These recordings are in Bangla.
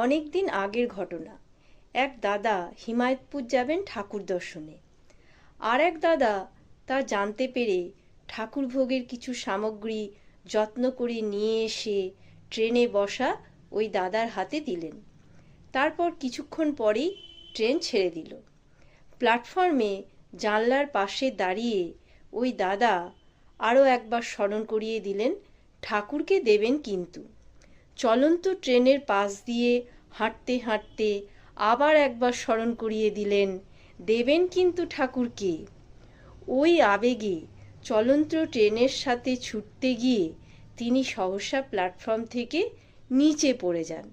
অনেক দিন আগের ঘটনা। এক দাদা হিমায়তপুর যাবেন ঠাকুর দর্শনে। আর এক দাদা তা জানতে পেরে ঠাকুর ভোগের কিছু সামগ্রী যত্ন করে নিয়ে এসে ট্রেনে বসা ওই দাদার হাতে দিলেন। তারপর কিছুক্ষণ পরেই ট্রেন ছেড়ে দিল। প্ল্যাটফর্মে জানলার পাশে দাঁড়িয়ে ওই দাদা আরও একবার স্মরণ করিয়ে দিলেন, ঠাকুরকে দেবেন কিন্তু। চলন্ত ট্রেনের পাশ দিয়ে হাঁটতে হাঁটতে আবার একবার স্মরণ করিয়ে দিলেন, দেবেন কিন্তু ঠাকুরকে। ওই আবেগে চলন্ত ট্রেনের সাথে ছুটতে গিয়ে তিনি সহসা প্ল্যাটফর্ম থেকে নিচে পড়ে যান।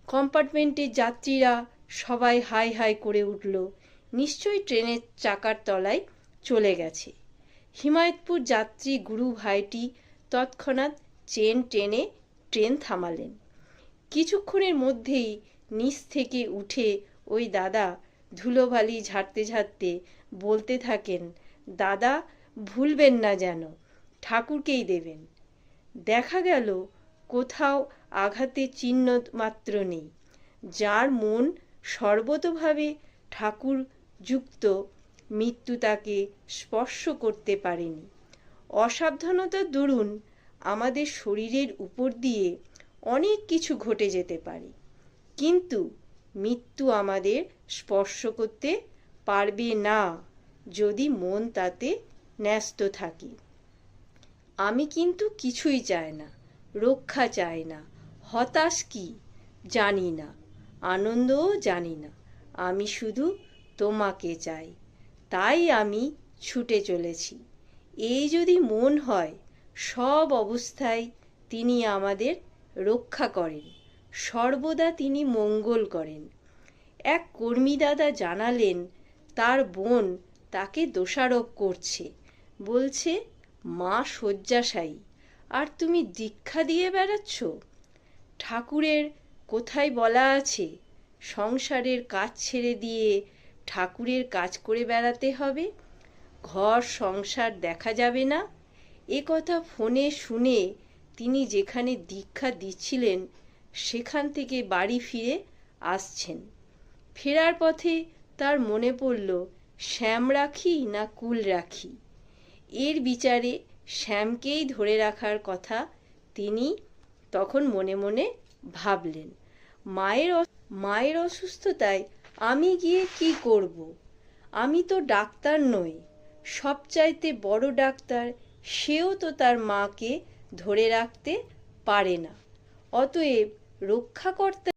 কম্পার্টমেন্টের যাত্রীরা সবাই হাই হাই করে উঠল, নিশ্চয়ই ট্রেনের চাকার তলায় চলে গেছে। হিমায়তপুর যাত্রী গুরু ভাইটি তৎক্ষণাৎ চেন টেনে ট্রেন থামালেন। কিছুক্ষণের মধ্যেই নিচ থেকে উঠে ওই দাদা ধুলোবালি ঝাড়তে ঝাড়তে বলতে থাকেন, দাদা ভুলবেন না যেন, ঠাকুরকেই দেবেন। দেখা গেল কোথাও আঘাতের চিহ্ন মাত্র নেই। যার মন সর্বতোভাবে ঠাকুর যুক্ত, মৃত্যু তাকে স্পর্শ করতে পারেনি। অসাবধানতার দরুন আমাদের শরীরের উপর দিয়ে অনেক কিছু ঘটে যেতে পারে, কিন্তু মৃত্যু আমাদের স্পর্শ করতে পারবে না যদি মন তাতে ন্যস্ত থাকে। আমি কিন্তু কিছুই চাই না, রক্ষা চাই না, হতাশ কি জানি না, আনন্দও জানি না, আমি শুধু তোমাকে চাই, তাই আমি ছুটে চলেছি। এই যদি মন হয়, সব অবস্থায় তিনি আমাদের রক্ষা করেন, সর্বদা তিনি মঙ্গল করেন। এক কর্মী দাদা জানালেন, তার বোন তাকে দোষারোপ করছে, বলছে মা শয্যাশায়ী আর তুমি দীক্ষা দিয়ে বেড়াচ্ছ। ঠাকুরের কোথায় বলা আছে সংসারের কাজ ছেড়ে দিয়ে ঠাকুরের কাজ করে বেড়াতে হবে, ঘর সংসার দেখা যাবে না? এ কথা ফোনে শুনে তিনি যেখানে দীক্ষা দিচ্ছিলেন সেখান থেকে বাড়ি ফিরে আসছেন। ফেরার পথে তার মনে পড়ল, শ্যাম রাখি না কুল রাখি। এর বিচারে শ্যামকেই ধরে রাখার কথা তিনি তখন মনে মনে ভাবলেন। মায়ের অসুস্থতায় আমি গিয়ে কি করব? আমি তো ডাক্তার নই, সবচাইতে বড় ডাক্তার সেও তো তার মাকে ধরে রাখতে পারে না। অতএব রক্ষা করতে